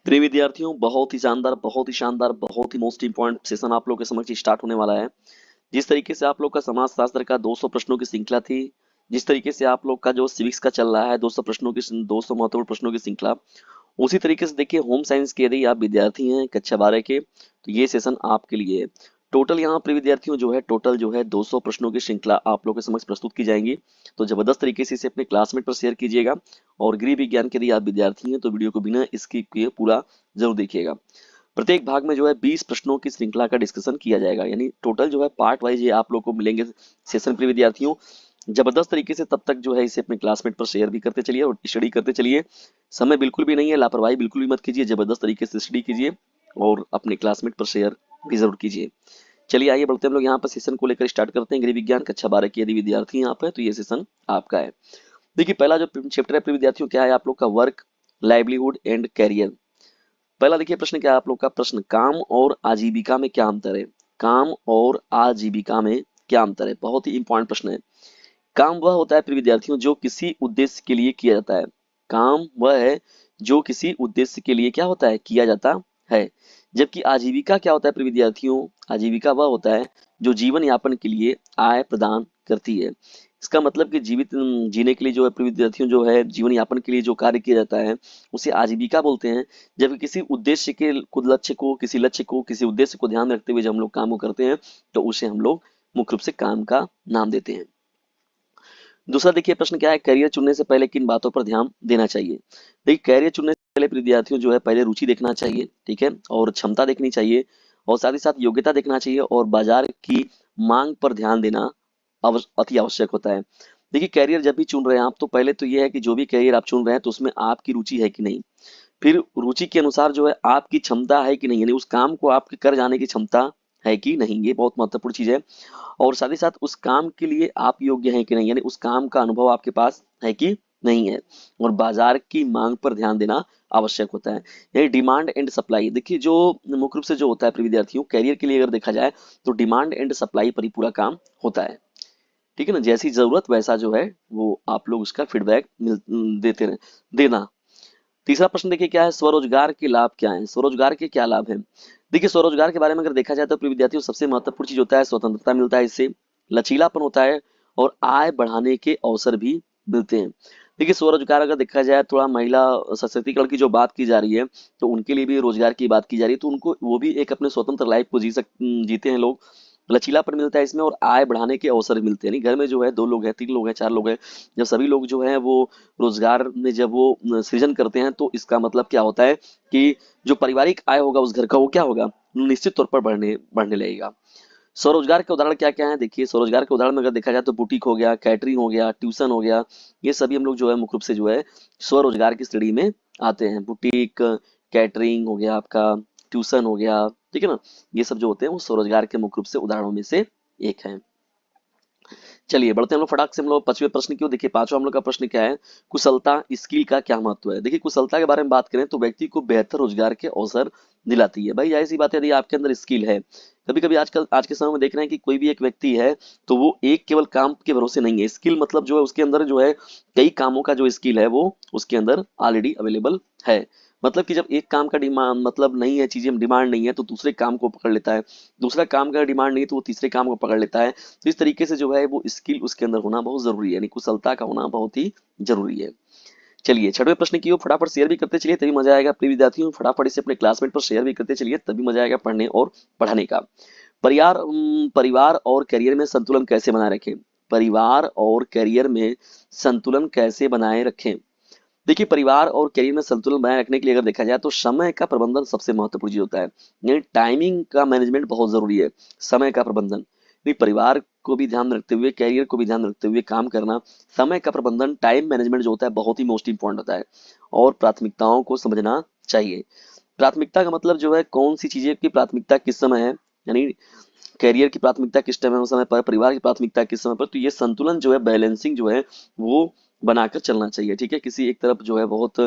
प्रिय विद्यार्थियों, बहुत ही शानदार, बहुत ही शानदार, बहुत ही मोस्ट इंपॉर्टेंट सेशन आप लोग के समक्ष स्टार्ट होने वाला है। जिस तरीके से आप लोग का समाज शास्त्र का 200 प्रश्नों की श्रृंखला थी, जिस तरीके से आप लोग का जो सिविक्स का चल रहा है 200 प्रश्नों की 200 महत्वपूर्ण प्रश्नों की श्रृंखला, उसी तरीके से देखिए होम साइंस के यदि आप विद्यार्थी हैं कक्षा 12 के, तो ये सेशन आपके लिए है। टोटल यहाँ पर विद्यार्थियों जो है टोटल जो है 200 प्रश्नों की श्रृंखला आप लोग के समक्ष प्रस्तुत की जाएंगी। तो जबरदस्त तरीके से इसे अपने क्लासमेट पर शेयर कीजिएगा। और गृह विज्ञान के यदि आप विद्यार्थी हैं तो वीडियो को बिना स्किप किए पूरा जरूर देखिएगा। प्रत्येक भाग में जो है 20 प्रश्नों की श्रृंखला का डिस्कशन किया जाएगा, यानी टोटल जो है पार्ट वाइज ये आप लोग को मिलेंगे सेशन। प्रिय विद्यार्थियों, जबरदस्त तरीके से तब तक जो है इसे अपने क्लासमेट पर शेयर भी करते चलिए और स्टडी करते चलिए। समय बिल्कुल भी नहीं है, लापरवाही बिल्कुल भी मत कीजिए, जबरदस्त तरीके से स्टडी कीजिए और अपने क्लासमेट पर शेयर भी जरूर कीजिए। चलिए आइए बढ़ते हम लोग यहाँ पर सेशन को लेकर स्टार्ट करते हैं। गृह विज्ञान कक्षा 12 के यदि विद्यार्थी यहाँ पर तो ये सेशन आपका है। देखिए पहला जो चैप्टर है प्रिय विद्यार्थियों क्या है आप लोग का, वर्क, लाइवलीहुड एंड कैरियर। पहला देखिए प्रश्न क्या है आप लोग का, प्रश्न काम और आजीविका में क्या अंतर है। काम और आजीविका में क्या अंतर है, बहुत ही इंपॉर्टेंट प्रश्न है। काम वह होता है प्रिय विद्यार्थियों जो किसी उद्देश्य के लिए किया जाता है। काम वह है जो किसी उद्देश्य के लिए क्या होता है, किया जाता है। जबकि आजीविका क्या होता है प्रिय विद्यार्थियों, आजीविका वह होता है जो जीवन यापन के लिए आय प्रदान करती है। इसका मतलब कि जीवित जीने के लिए जो है प्रिय विद्यार्थियों जो है जीवन यापन के लिए जो कार्य किया जाता है उसे आजीविका बोलते हैं। जबकि किसी उद्देश्य के लक्ष्य को किसी उद्देश्य को ध्यान में रखते हुए जब हम लोग काम को करते हैं तो उसे हम लोग मुख्य रूप से काम का नाम देते हैं। दूसरा देखिए प्रश्न क्या है, करियर चुनने से पहले किन बातों पर ध्यान देना चाहिए। देखिए करियर चुनने से पहले विद्यार्थियों जो है पहले रुचि देखना चाहिए, ठीक है, और क्षमता देखनी चाहिए और साथ ही साथ योग्यता देखना चाहिए और बाजार की मांग पर ध्यान देना अति आवश्यक होता है। देखिए कैरियर जब भी चुन रहे हैं आप तो पहले तो ये है कि जो भी कैरियर आप चुन रहे हैं तो उसमें आपकी रुचि है कि नहीं। फिर रुचि के अनुसार जो है आपकी क्षमता है कि नहीं, यानी उस काम को आपके कर जाने की क्षमता है कि नहीं, ये बहुत महत्वपूर्ण चीज है। और साथ ही साथ उस काम के लिए आप योग्य हैं कि नहीं, यानी उस काम का अनुभव आपके पास है कि नहीं है। और बाजार की मांग पर ध्यान देना आवश्यक होता है। यानी डिमांड एंड सप्लाई, देखिए जो मुख्य रूप से जो होता है प्रिय विद्यार्थियों कैरियर के लिए अगर देखा जाए तो डिमांड एंड सप्लाई पर ही पूरा काम होता है। ठीक है ना, जैसी जरूरत वैसा जो है वो आप लोग उसका फीडबैक देते रहे, देना। तीसरा प्रश्न देखिए क्या है, स्वरोजगार के लाभ क्या हैं। स्वरोजगार के क्या लाभ हैं। देखिए स्वरोजगार के बारे में अगर देखा जाए तो प्रिय विद्यार्थियों सबसे महत्वपूर्ण चीज होता है स्वतंत्रता मिलता है इससे, लचीलापन होता है और आय बढ़ाने के अवसर भी मिलते हैं। देखिए स्वरोजगार अगर देखा जाए थोड़ा महिला सशक्तिकरण की जो बात की जा रही है तो उनके लिए भी रोजगार की बात की जा रही है, तो उनको वो भी एक अपने स्वतंत्र लाइफ को जीते हैं लोग। लचीलापन मिलता है इसमें और आय बढ़ाने के अवसर मिलते हैं, यानी घर में जो है 2 लोग हैं, 3 लोग हैं, 4 लोग हैं, जब सभी लोग जो है वो रोजगार में जब वो सृजन करते हैं तो इसका मतलब क्या होता है कि जो पारिवारिक आय होगा उस घर का वो क्या होगा, निश्चित तौर पर बढ़ने बढ़ने लगेगा। स्वरोजगार के उदाहरण क्या क्या है, देखिए स्वरोजगार के उदाहरण में अगर देखा जाए तो बुटीक हो गया, कैटरिंग हो गया, ट्यूशन हो गया, ये सभी हम लोग जो है मुख्य रूप से जो है स्वरोजगार की श्रेणी में आते हैं। बुटीक, कैटरिंग हो गया आपका, ट्यूशन हो गया, ठीक है ना, ये सब जो होते हैं वो स्वरोजगार के मुख्य रूप से उदाहरणों में से एक है। चलिए बढ़ते हैं हम लोग फटाक से हम लोग 5वें प्रश्न की ओर। देखिए पांचवा हम लोग का प्रश्न क्या है, कुशलता स्किल का क्या महत्व है। देखिए कुशलता के बारे में बात करें तो व्यक्ति को बेहतर रोजगार के अवसर दिलाती है। भाई ऐसी बात है, यदि आपके अंदर स्किल है, कभी कभी आजकल आज के समय में देख रहे हैं कि कोई भी एक व्यक्ति है तो वो एक केवल काम के भरोसे नहीं है, स्किल मतलब जो है उसके अंदर जो है कई कामों का जो स्किल है वो उसके अंदर ऑलरेडी अवेलेबल है। मतलब कि जब एक काम का डिमांड मतलब नहीं है, चीजें डिमांड नहीं है तो दूसरे काम को पकड़ लेता है, दूसरा काम का डिमांड नहीं है तो वो तीसरे काम को पकड़ लेता है। तो इस तरीके से जो है वो स्किल उसके अंदर होना बहुत जरूरी है, यानी कुशलता का होना बहुत ही जरूरी है। चलिए छठवें प्रश्न की ओर फटाफट शेयर भी करते चलिए तभी मजा आएगा। प्रिय विद्यार्थियों फटाफट इसे अपने क्लासमेट पर शेयर भी करते चलिए तभी मजा आएगा पढ़ने और पढ़ाने का। परिवार और करियर में संतुलन कैसे बनाए रखें। परिवार और करियर में संतुलन कैसे बनाए रखें। देखिए परिवार और करियर में संतुलन बनाए रखने के लिए अगर देखा जाए तो समय का प्रबंधन सबसे महत्वपूर्ण चीज होता है, यानी टाइमिंग का मैनेजमेंट बहुत जरूरी है। समय का प्रबंधन, यानी परिवार को भी ध्यान में रखते हुए कैरियर को भी ध्यान में रखते हुए काम करना। समय का प्रबंधन टाइम मैनेजमेंट जो होता है बहुत ही मोस्ट इंपॉर्टेंट होता है और प्राथमिकताओं को समझना चाहिए। प्राथमिकता का मतलब जो है कौन सी चीजें की प्राथमिकता किस समय है, यानी कैरियर की प्राथमिकता किस टाइम है उस समय पर, परिवार की प्राथमिकता किस समय पर, तो ये संतुलन जो है बैलेंसिंग जो है वो बनाकर चलना चाहिए। ठीक है, किसी एक तरफ जो है बहुत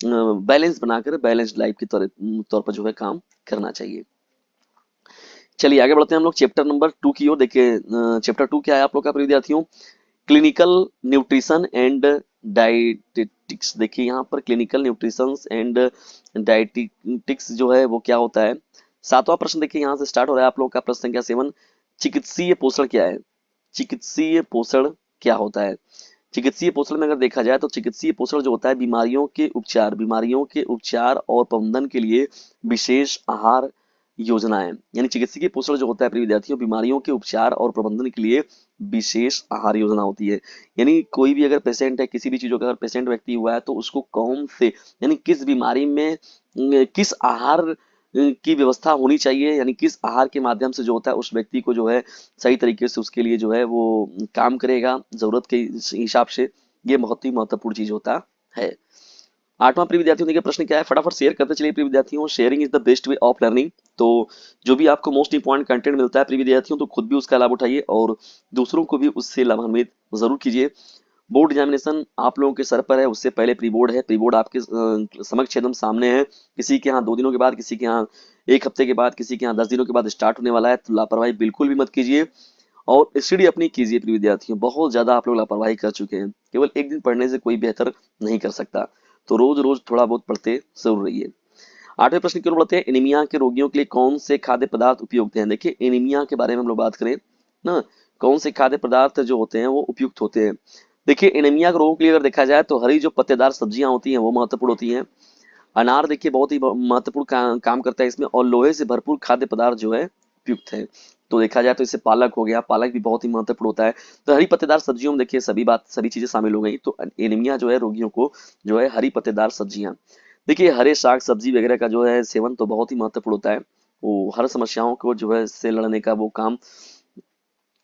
बैलेंस बनाकर बैलेंस्ड लाइफ के तौर पर जो है काम करना चाहिए। चलिए आगे बढ़ते हैं हम लोग चैप्टर नंबर 2 की ओर। देखिए चैप्टर 2 क्या है आप लोग का प्रिय विद्यार्थियों, क्लिनिकल न्यूट्रिशन एंड डाइटेटिक्स, देखिए यहाँ पर क्लिनिकल न्यूट्रिशन एंड डाइटेटिक्स जो है वो क्या होता है। सातवां प्रश्न देखिए यहाँ से स्टार्ट हो रहा है आप लोग का, प्रश्न संख्या 7, चिकित्सीय पोषण क्या है। चिकित्सीय पोषण क्या होता है। चिकित्सीय पोषण में अगर देखा जाए तो चिकित्सीय पोषण जो होता है बीमारियों के उपचार और प्रबंधन के लिए विशेष आहार योजनाएं, यानी चिकित्सीय पोषण जो होता है प्रिय विद्यार्थियों बीमारियों के उपचार और प्रबंधन के लिए विशेष आहार योजना होती है। यानी कोई भी अगर पेशेंट है, किसी भी चीजों का अगर पेशेंट व्यक्ति हुआ है तो उसको कौन से यानी किस बीमारी में किस आहार की व्यवस्था होनी चाहिए, यानी किस आहार के माध्यम से जो होता है उस व्यक्ति को जो है सही तरीके से उसके लिए जो है वो काम करेगा जरूरत के हिसाब से, ये बहुत ही महत्वपूर्ण चीज होता है। आठवां प्रिय विद्यार्थियों देखिए प्रश्न क्या है, फटाफट शेयर करते चलिए प्रिय विद्यार्थियों। Sharing is the best way of learning, तो जो भी आपको मोस्ट इंपॉर्टेंट कंटेंट मिलता है प्रिय विद्यार्थियों तो खुद भी उसका लाभ उठाइए और दूसरों को भी उससे लाभान्वित जरूर कीजिए। बोर्ड एग्जामिनेशन आप लोगों के सर पर है, उससे पहले प्री बोर्ड है। प्री बोर्ड आपके समक्ष एकदम सामने है, किसी के यहाँ 2 दिनों के बाद, किसी के यहाँ 1 हफ्ते के बाद, किसी के यहाँ 10 दिनों के बाद स्टार्ट होने वाला है, तो लापरवाही बिल्कुल भी मत कीजिए और स्टडी अपनी कीजिए प्रिय विद्यार्थियों। बहुत ज्यादा आप लोग लापरवाही कर चुके हैं, केवल एक दिन पढ़ने से कोई बेहतर नहीं कर सकता, तो रोज रोज थोड़ा बहुत पढ़ते जरूर रहिए। आठवें प्रश्न की ओर बढ़ते हैं, एनीमिया के रोगियों के लिए कौन से खाद्य पदार्थ उपयुक्त हैं। देखिए एनीमिया के बारे में हम लोग बात करें ना, कौन से खाद्य पदार्थ जो होते हैं वो उपयुक्त होते हैं। देखिए एनीमिया के रोगों के लिए अगर देखा जाए तो हरी जो पत्तेदार सब्जियां होती हैं वो महत्वपूर्ण होती हैं। अनार देखिए बहुत ही महत्वपूर्ण काम करता है इसमें, और लोहे से भरपूर खाद्य पदार्थ जो है उपयुक्त है। तो देखा जाए तो इससे पालक हो गया, पालक भी बहुत ही महत्वपूर्ण होता है। तो हरी पत्तेदार सब्जियों में देखिए सभी चीजें शामिल हो गई। तो एनीमिया जो है रोगियों को जो है हरी पत्तेदार सब्जियां, देखिए हरे साग सब्जी वगैरह का जो है सेवन तो बहुत ही महत्वपूर्ण होता है, वो हर समस्याओं को जो है से लड़ने का वो काम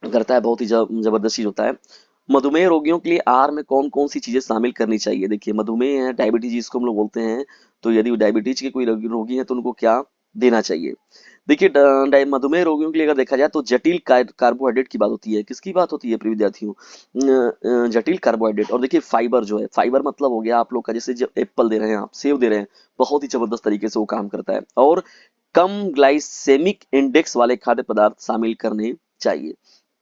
करता है, बहुत ही जबरदस्त चीज होता है। मधुमेह रोगियों के लिए आहार में कौन कौन सी चीजें शामिल करनी चाहिए। देखिए मधुमेह है, डायबिटीज जिसको हम लोग बोलते हैं, तो यदि डायबिटीज के कोई रोगी है तो उनको क्या देना चाहिए। देखिए मधुमेह रोगियों के लिए अगर देखा जाए तो जटिल कार्बोहाइड्रेट की बात होती है। किसकी बात होती है प्रिय विद्यार्थियों, जटिल कार्बोहाइड्रेट। और देखिए फाइबर जो है, फाइबर मतलब हो गया आप लोग का जैसे जब एप्पल दे रहे हैं, आप सेब दे रहे हैं, बहुत ही जबरदस्त तरीके से वो काम करता है। और कम ग्लाइसेमिक इंडेक्स वाले खाद्य पदार्थ शामिल करने चाहिए।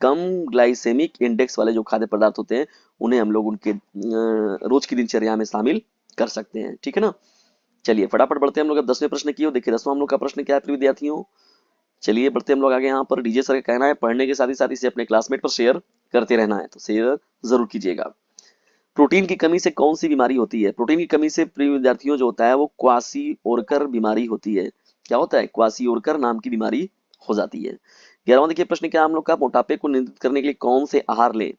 कम ग्लाइसेमिक इंडेक्स वाले जो खाद्य पदार्थ होते हैं उन्हें हम लोग उनके रोज की दिनचर्या में शामिल कर सकते हैं, ठीक है ना। चलिए फटाफट बढ़ते हैं हम लोग अब 10वें प्रश्न की ओर। देखिए 10वां हम लोग का प्रश्न क्या है प्रिय विद्यार्थियों, चलिए बढ़ते हम लोग आगे। यहाँ पर डीजे सर का कहना है पढ़ने के साथ ही इसे अपने क्लासमेट पर शेयर करते रहना है, तो शेयर जरूर कीजिएगा। प्रोटीन की कमी से कौन सी बीमारी होती है। प्रोटीन की कमी से प्रिय विद्यार्थियों जो होता है वो क्वासी-ओरकर बीमारी होती है। क्या होता है, क्वासी-ओरकर नाम की बीमारी हो जाती है। 11वां देखिए प्रश्न क्या हम लोग का, मोटापे को नियंत्रित करने के लिए कौन से आहार लें।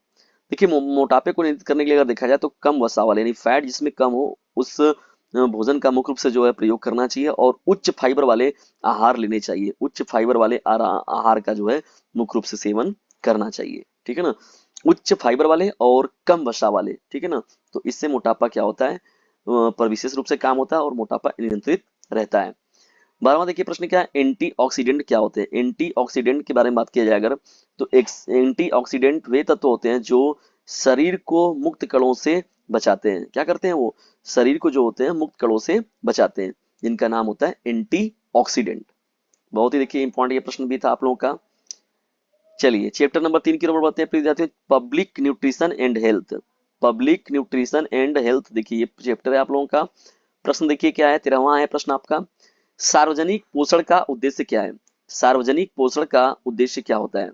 देखिए मोटापे को नियंत्रित करने के लिए अगर देखा जाए तो कम वसा वाले यानी फैट जिसमें कम हो उस भोजन का मुख्य रूप से जो है प्रयोग करना चाहिए, और उच्च फाइबर वाले आहार लेने चाहिए। उच्च फाइबर वाले आहार का जो है मुख्य रूप से सेवन करना चाहिए, ठीक है ना। उच्च फाइबर वाले और कम वसा वाले, ठीक है ना। तो इससे मोटापा क्या होता है पर विशेष रूप से काम होता है और मोटापा नियंत्रित रहता है। 12वां देखिए प्रश्न क्या है, एंटीऑक्सीडेंट क्या होते हैं। एंटीऑक्सीडेंट के बारे में बात किया जाए अगर तो एंटीऑक्सीडेंट वे तत्व होते हैं जो शरीर को मुक्त कणों से बचाते हैं। क्या करते हैं वो, शरीर को जो होते हैं मुक्त कणों से बचाते हैं, जिनका नाम होता है एंटीऑक्सीडेंट। बहुत ही देखिए इंपॉर्टेंट ये प्रश्न भी था आप लोगों का। चलिए चैप्टर नंबर 3 की ओर बढ़ते हैं प्रिय विद्यार्थियों, public nutrition and health. Public nutrition and health देखिए ये चैप्टर है आप लोगों का। प्रश्न देखिए क्या है, 13वां है प्रश्न आपका, सार्वजनिक पोषण का उद्देश्य क्या है। सार्वजनिक पोषण का उद्देश्य क्या होता है।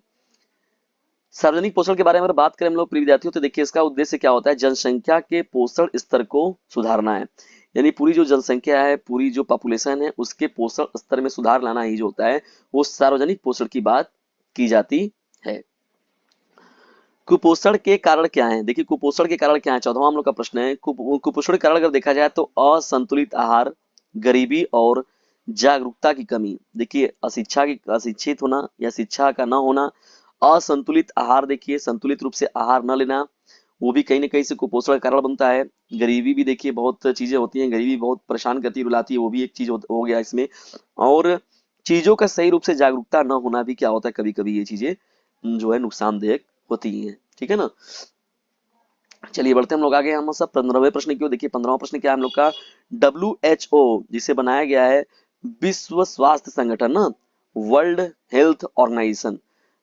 सार्वजनिक पोषण के बारे में अगर बात करें हम लोग प्रिय विद्यार्थियों तो देखिए इसका उद्देश्य क्या होता है, जनसंख्या के पोषण स्तर को सुधारना है। यानी पूरी जो जनसंख्या है, पूरी जो पॉपुलेशन है, उसके पोषण स्तर में सुधार लाना ही जो होता है वो सार्वजनिक पोषण की बात की जाती है। कुपोषण के कारण क्या है। देखिए कुपोषण के कारण क्या है, 14वां हम लोग का प्रश्न है। कुपोषण के कारण अगर देखा जाए तो असंतुलित आहार, गरीबी और जागरूकता की कमी। देखिए अशिक्षित होना या शिक्षा का न होना, असंतुलित आहार, देखिए संतुलित रूप से आहार न लेना, वो भी कहीं ना कहीं से कुपोषण का कारण बनता है। गरीबी भी देखिए बहुत चीजें होती हैं, गरीबी बहुत परेशान करती है, रुलाती है, वो भी एक चीज हो गया इसमें। और चीजों का सही रूप से जागरूकता न होना भी क्या होता है, कभी कभी ये चीजें जो है नुकसानदेह होती है, ठीक है ना। चलिए बढ़ते हम लोग आगे, हम सब 15वें प्रश्न की ओर। देखिए 15वां प्रश्न क्या है हम लोग का, WHO जिसे बनाया गया है विश्व स्वास्थ्य संगठन ना, वर्ल्ड हेल्थ ऑर्गेनाइजेशन,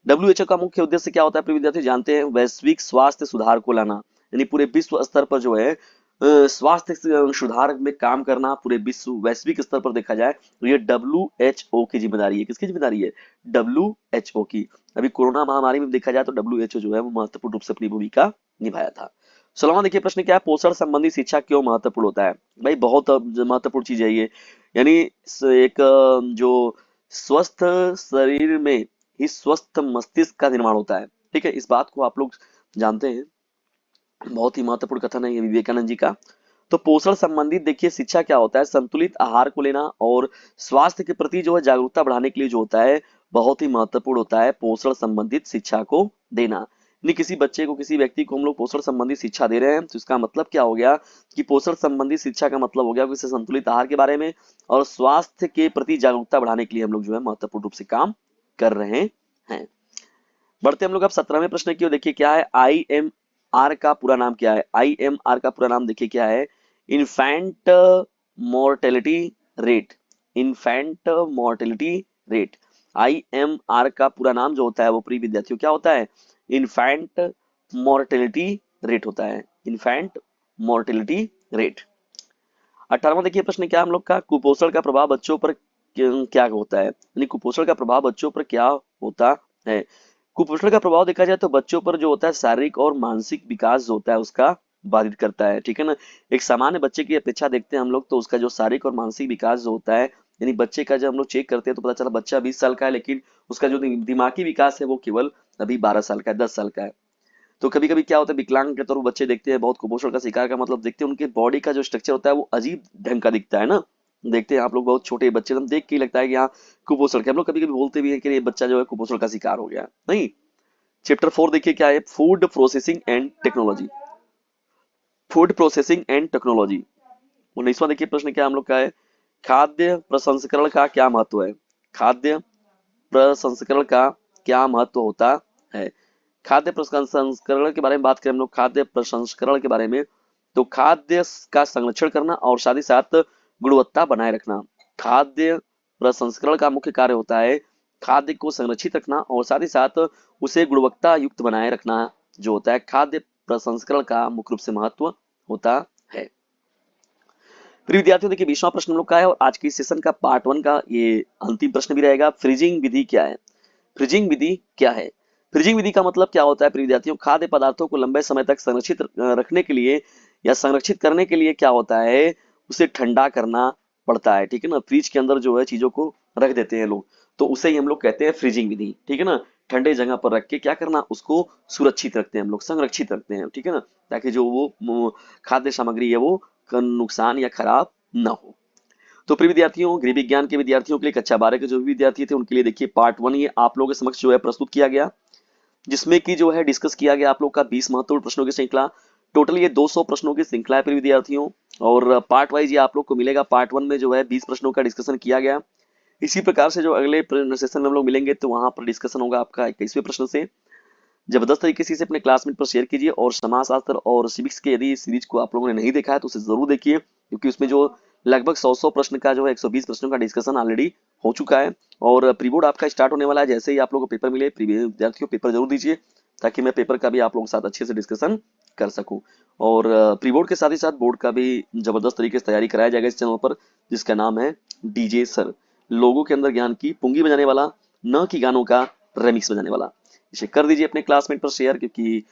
WHO का मुख्य उद्देश्य क्या होता है प्रिय विद्यार्थी जानते हैं? वैश्विक स्वास्थ्य सुधार को लाना, यानी पूरे विश्व स्तर पर जो है स्वास्थ्य सुधार में काम करना। पूरे विश्व वैश्विक स्तर पर देखा जाए तो ये WHO की जिम्मेदारी है। किसकी जिम्मेदारी है? WHO की। अभी कोरोना महामारी में देखा जाए तो WHO जो है वो महत्वपूर्ण रूप से अपनी भूमिका निभाया था। 16वां देखिए प्रश्न क्या है? पोषण संबंधी शिक्षा क्यों महत्वपूर्ण होता है? भाई बहुत महत्वपूर्ण चीज है ये, यानी एक जो स्वस्थ शरीर में ही स्वस्थ मस्तिष्क का निर्माण होता है। ठीक है, इस बात को आप लोग जानते हैं, बहुत ही महत्वपूर्ण कथन है ये विवेकानंद जी का। तो पोषण संबंधित देखिए शिक्षा क्या होता है? संतुलित आहार को लेना और स्वास्थ्य के प्रति जो है जागरूकता बढ़ाने के लिए जो होता है बहुत ही महत्वपूर्ण होता है पोषण संबंधित शिक्षा को देना। नहीं, किसी बच्चे को किसी व्यक्ति को हम लोग पोषण संबंधी शिक्षा दे रहे हैं तो इसका मतलब क्या हो गया कि पोषण संबंधी शिक्षा का मतलब हो गया कि इसे संतुलित आहार के बारे में और स्वास्थ्य के प्रति जागरूकता बढ़ाने के लिए हम लोग जो है महत्वपूर्ण रूप से काम कर रहे हैं। बढ़ते हम लोग अब 17वें प्रश्न की ओर। देखिए क्या है? IMR का पूरा नाम क्या है? IMR का पूरा नाम देखिए क्या है? Infant mortality rate. Infant mortality rate, IMR का पूरा नाम जो होता है वो प्रिय विद्यार्थियों क्या होता है? इन्फेंट मोर्टेलिटी रेट होता है। Infant mortality rate. 18वां देखिए प्रश्न क्या है हम लोग का? कुपोषण का प्रभाव बच्चों पर क्या होता है? यानी कुपोषण का प्रभाव बच्चों पर क्या होता है? कुपोषण का प्रभाव देखा जाए तो बच्चों पर जो होता है शारीरिक और मानसिक विकास जो होता है उसका बाधित करता है। ठीक है ना, एक सामान्य बच्चे की अपेक्षा देखते हैं हम लोग तो उसका जो शारीरिक और मानसिक विकास जो होता है, यानी बच्चे का जब हम लोग चेक करते हैं तो पता चला बच्चा 20 साल का है लेकिन उसका जो दिमागी विकास है वो केवल अभी 12 साल का है, 10 साल का है। तो कभी कभी क्या होता है विकलांग के तौर पर बच्चे देखते हैं बहुत कुपोषण का शिकार का मतलब देखते हैं उनके बॉडी का जो स्ट्रक्चर होता है वो अजीब ढंग का दिखता है ना। देखते हैं आप लोग बहुत छोटे बच्चे हम देख के ही लगता है कि हाँ कुपोषण के, हम लोग कभी कभी बोलते भी हैं कि ये बच्चा जो है कुपोषण का शिकार हो गया। नहीं, चैप्टर 4 देखिए क्या है? Food processing and technology. Food processing and technology. 19वां देखिए प्रश्न क्या हम लोग का है? खाद्य प्रसंस्करण का क्या महत्व है? खाद्य प्रसंस्करण का क्या महत्व होता है? खाद्य प्रसंस्करण के बारे में बात करें हम लोग, खाद्य प्रसंस्करण के बारे में, तो खाद्य का संरक्षण करना और साथ ही साथ गुणवत्ता बनाए रखना। खाद्य प्रसंस्करण का मुख्य कार्य होता है खाद्य को संरक्षित रखना और साथ ही साथ उसे गुणवत्ता युक्त बनाए रखना जो होता है खाद्य प्रसंस्करण का मुख्य रूप से महत्व होता है। प्रिय विद्यार्थियों देखिए 20वां प्रश्न हम लोग का है और आज की सेशन का पार्ट 1 का ये अंतिम प्रश्न भी रहेगा। फ्रीजिंग विधि क्या है? फ्रीजिंग विधि क्या है? फ्रीजिंग विधि का मतलब क्या होता है प्रिय विद्यार्थियों? खाद्य पदार्थों को लंबे समय तक संरक्षित रखने के लिए या संरक्षित करने के लिए क्या होता है उसे ठंडा करना पड़ता है। ठीक है ना, फ्रिज के अंदर जो है चीजों को रख देते हैं लोग तो उसे ही हम लोग कहते हैं फ्रीजिंग विधि। ठीक है ना, ठंडे जगह पर रख के क्या करना उसको सुरक्षित रखते हैं हम लोग, संरक्षित रखते हैं। ठीक है ना, ताकि जो वो खाद्य सामग्री है वो नुकसान या खराब ना हो। तो प्रिय विद्यार्थियों गृह विज्ञान के विद्यार्थियों के लिए कक्षा 12 के जो भी विद्यार्थी थे उनके लिए देखिए पार्ट 1 ये आप लोगों के समक्ष जो है प्रस्तुत किया गया, जिसमें कि जो है डिस्कस किया गया आप लोग का 20 महत्वपूर्ण प्रश्नों की श्रृंखला। टोटल ये 200 प्रश्नों की श्रृंखला है प्रिय विद्यार्थियों और पार्ट वाइज ये आप लोग को मिलेगा। पार्ट 1 में जो है 20 प्रश्नों का डिस्कशन किया गया। इसी प्रकार से जो अगले सेशन में हम लोग मिलेंगे तो वहां पर डिस्कशन होगा आपका 21वें प्रश्न से। जबरदस्त तरीके से इसे अपने क्लासमेट पर शेयर कीजिए और समाजशास्त्र और सिविक्स के यदि सीरीज को आप लोगों ने नहीं देखा है तो उसे जरूर देखिए क्योंकि उसमें जो लगभग 100 प्रश्न का जो है 120 प्रश्नों का डिस्कशन ऑलरेडी हो चुका है और प्री बोर्ड आपका स्टार्ट होने वाला है। जैसे ही आप लोगों को पेपर मिले विद्यार्थियों पेपर जरूर दीजिए ताकि मैं पेपर का भी आप लोगों के साथ अच्छे से डिस्कशन कर सकूं। और प्री बोर्ड के साथ ही साथ बोर्ड का भी जबरदस्त तरीके से तैयारी कराया जाएगा इस चैनल पर जिसका नाम है डीजे सर, लोगों के अंदर ज्ञान की पुंगी बजाने वाला, न कि गानों का रेमिक्स बजाने वाला। इसे कर दीजिए अपने क्लासमेट पर शेयर क्योंकि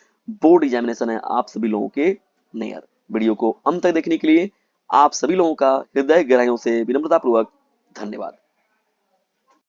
बोर्ड एग्जामिनेशन है आप सभी लोगों के नियर। वीडियो को अंत तक देखने के लिए आप सभी लोगों का हृदय गहराइयों से विनम्रता पूर्वक धन्यवाद।